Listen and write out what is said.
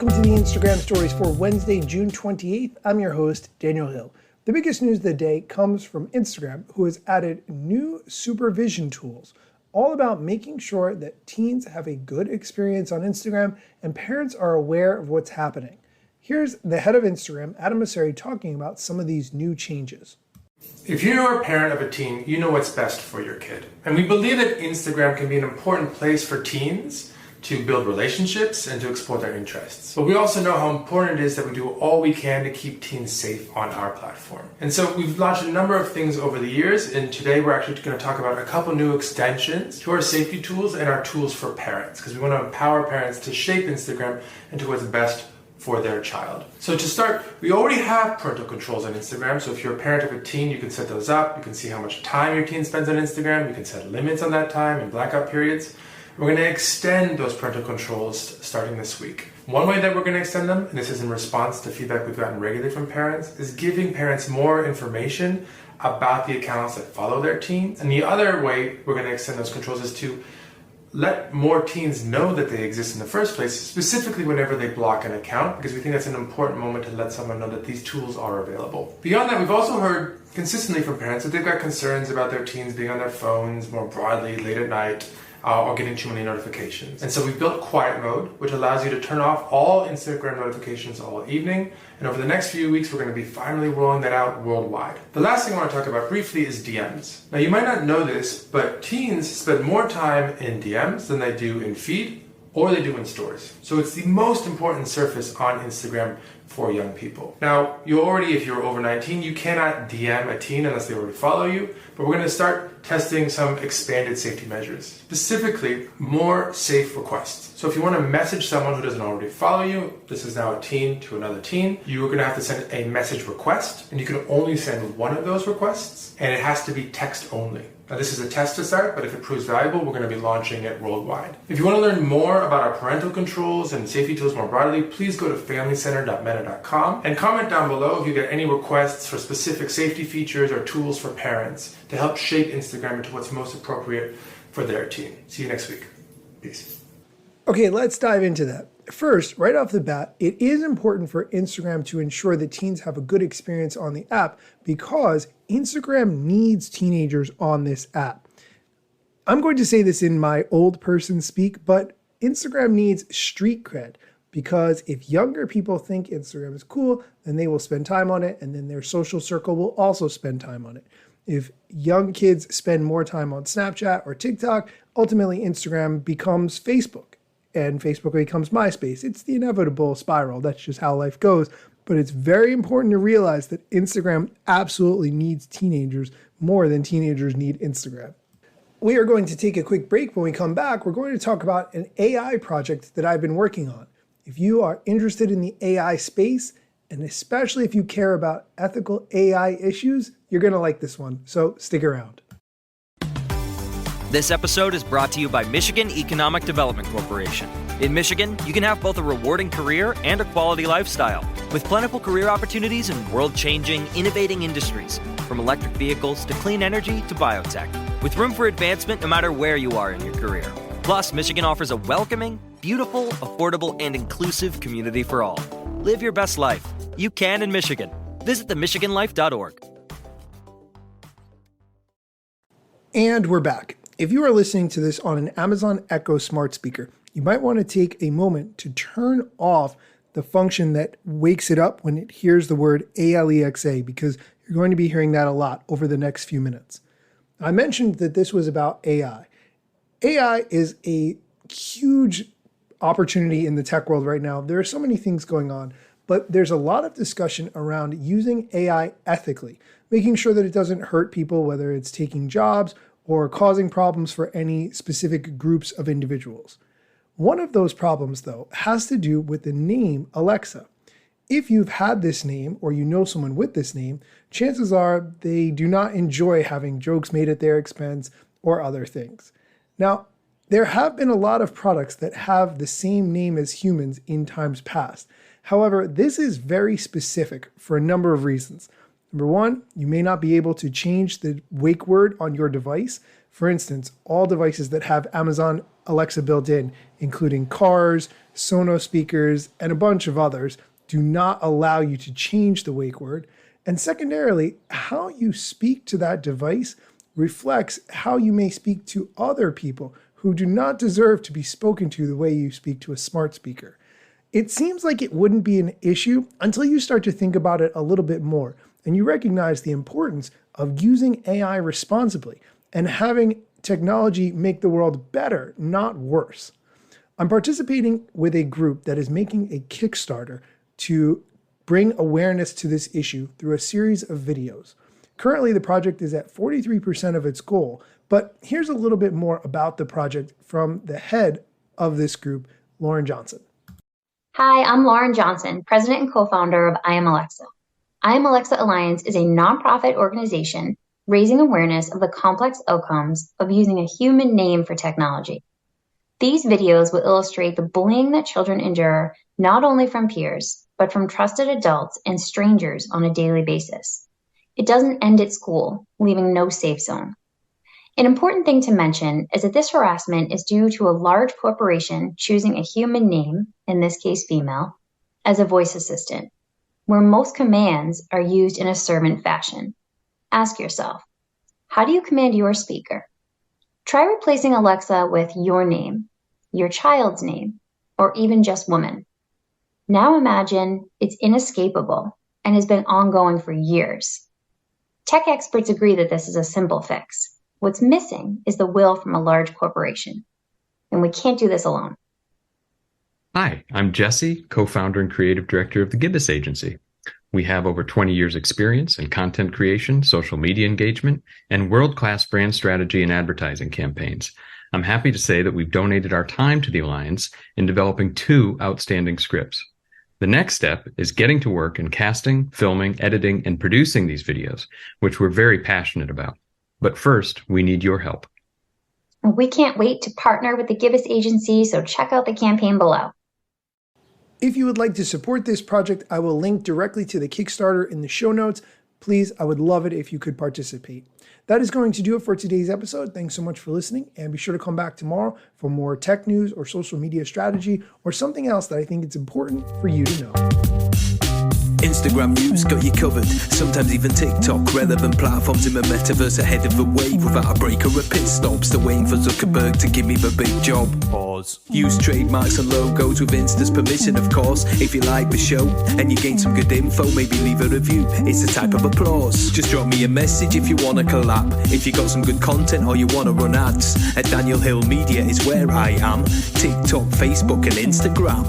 Welcome to the Instagram stories for Wednesday, June 28th. I'm your host, Daniel Hill. The biggest news of the day comes from Instagram, who has added new supervision tools, all about making sure that teens have a good experience on Instagram and parents are aware of what's happening. Here's the head of Instagram, Adam Mosseri, talking about some of these new changes. If you're a parent of a teen, you know what's best for your kid. And we believe that Instagram can be an important place for teens to build relationships and to explore their interests. But we also know how important it is that we do all we can to keep teens safe on our platform. And so we've launched a number of things over the years, and today we're actually going to talk about a couple new extensions to our safety tools and our tools for parents, because we want to empower parents to shape Instagram into what's best for their child. So to start, we already have parental controls on Instagram. So if you're a parent of a teen, you can set those up. You can see how much time your teen spends on Instagram. You can set limits on that time and blackout periods. We're going to extend those parental controls starting this week. One way that we're going to extend them, and this is in response to feedback we've gotten regularly from parents, is giving parents more information about the accounts that follow their teens. And the other way we're going to extend those controls is to let more teens know that they exist in the first place, specifically whenever they block an account, because we think that's an important moment to let someone know that these tools are available. Beyond that, we've also heard consistently from parents that they've got concerns about their teens being on their phones more broadly late at night, or getting too many notifications. And so we built quiet mode, which allows you to turn off all Instagram notifications all evening. And over the next few weeks, we're going to be finally rolling that out worldwide. The last thing I want to talk about briefly is DMs. Now, you might not know this, but teens spend more time in DMs than they do in feed or they do in stories. So it's the most important surface on Instagram for young people. Now, if you're over 19, you cannot DM a teen unless they already follow you, but we're going to start testing some expanded safety measures, specifically more safe requests. So if you want to message someone who doesn't already follow you, this is now a teen to another teen, you're going to have to send a message request, and you can only send one of those requests, and it has to be text only. Now, this is a test to start, but if it proves valuable, we're going to be launching it worldwide. If you want to learn more about our parental controls and safety tools more broadly, please go to familycenter.meta.com and comment down below if you get any requests for specific safety features or tools for parents to help shape Instagram into what's most appropriate for their teen. See you next week. Peace. Okay, let's dive into that. First, right off the bat, it is important for Instagram to ensure that teens have a good experience on the app because Instagram needs teenagers on this app. I'm going to say this in my old person speak, but Instagram needs street cred because if younger people think Instagram is cool, then they will spend time on it, and then their social circle will also spend time on it. If young kids spend more time on Snapchat or TikTok, ultimately Instagram becomes Facebook. And Facebook becomes MySpace. It's the inevitable spiral. That's just how life goes. But it's very important to realize that Instagram absolutely needs teenagers more than teenagers need Instagram. We are going to take a quick break. When we come back, we're going to talk about an AI project that I've been working on. If you are interested in the AI space, and especially if you care about ethical AI issues, you're going to like this one. So stick around. This episode is brought to you by Michigan Economic Development Corporation. In Michigan, you can have both a rewarding career and a quality lifestyle, with plentiful career opportunities in world-changing, innovating industries, from electric vehicles to clean energy to biotech, with room for advancement no matter where you are in your career. Plus, Michigan offers a welcoming, beautiful, affordable, and inclusive community for all. Live your best life. You can in Michigan. Visit themichiganlife.org. And we're back. If you are listening to this on an Amazon Echo smart speaker, you might want to take a moment to turn off the function that wakes it up when it hears the word Alexa, because you're going to be hearing that a lot over the next few minutes. I mentioned that this was about AI. AI is a huge opportunity in the tech world right now. There are so many things going on, but there's a lot of discussion around using AI ethically, making sure that it doesn't hurt people, whether it's taking jobs or causing problems for any specific groups of individuals. One of those problems, though, has to do with the name Alexa. If you've had this name or you know someone with this name, chances are they do not enjoy having jokes made at their expense or other things. Now, there have been a lot of products that have the same name as humans in times past. However, this is very specific for a number of reasons. Number one, you may not be able to change the wake word on your device. For instance, all devices that have Amazon Alexa built in, including cars, Sonos speakers, and a bunch of others, do not allow you to change the wake word. And secondarily, how you speak to that device reflects how you may speak to other people who do not deserve to be spoken to the way you speak to a smart speaker. It seems like it wouldn't be an issue until you start to think about it a little bit more and you recognize the importance of using AI responsibly and having technology make the world better, not worse. I'm participating with a group that is making a Kickstarter to bring awareness to this issue through a series of videos. Currently, the project is at 43% of its goal, but here's a little bit more about the project from the head of this group, Lauren Johnson. Hi, I'm Lauren Johnson, president and co-founder of I Am Alexa. I Am Alexa Alliance is a nonprofit organization raising awareness of the complex outcomes of using a human name for technology. These videos will illustrate the bullying that children endure not only from peers, but from trusted adults and strangers on a daily basis. It doesn't end at school, leaving no safe zone. An important thing to mention is that this harassment is due to a large corporation choosing a human name, in this case female, as a voice assistant, where most commands are used in a servant fashion. Ask yourself, how do you command your speaker? Try replacing Alexa with your name, your child's name, or even just woman. Now imagine it's inescapable and has been ongoing for years. Tech experts agree that this is a simple fix. What's missing is the will from a large corporation, and we can't do this alone. Hi, I'm Jesse, co-founder and creative director of the Gibbous Agency. We have over 20 years experience in content creation, social media engagement, and world-class brand strategy and advertising campaigns. I'm happy to say that we've donated our time to the Alliance in developing 2 outstanding scripts. The next step is getting to work in casting, filming, editing, and producing these videos, which we're very passionate about. But first, we need your help. We can't wait to partner with the Gibbous Agency, so check out the campaign below. If you would like to support this project, I will link directly to the Kickstarter in the show notes. Please, I would love it if you could participate. That is going to do it for today's episode. Thanks so much for listening, and be sure to come back tomorrow for more tech news or social media strategy or something else that I think it's important for you to know. Instagram news got you covered, sometimes even TikTok. Relevant platforms in the metaverse ahead of the wave without a break or a pit stop. Still waiting for Zuckerberg to give me the big job. Pause. Use trademarks and logos with Insta's permission, of course. If you like the show and you gain some good info, maybe leave a review. It's a type of applause. Just drop me a message if you want to collab. If you got some good content or you want to run ads, at Daniel Hill Media is where I am. TikTok, Facebook and Instagram.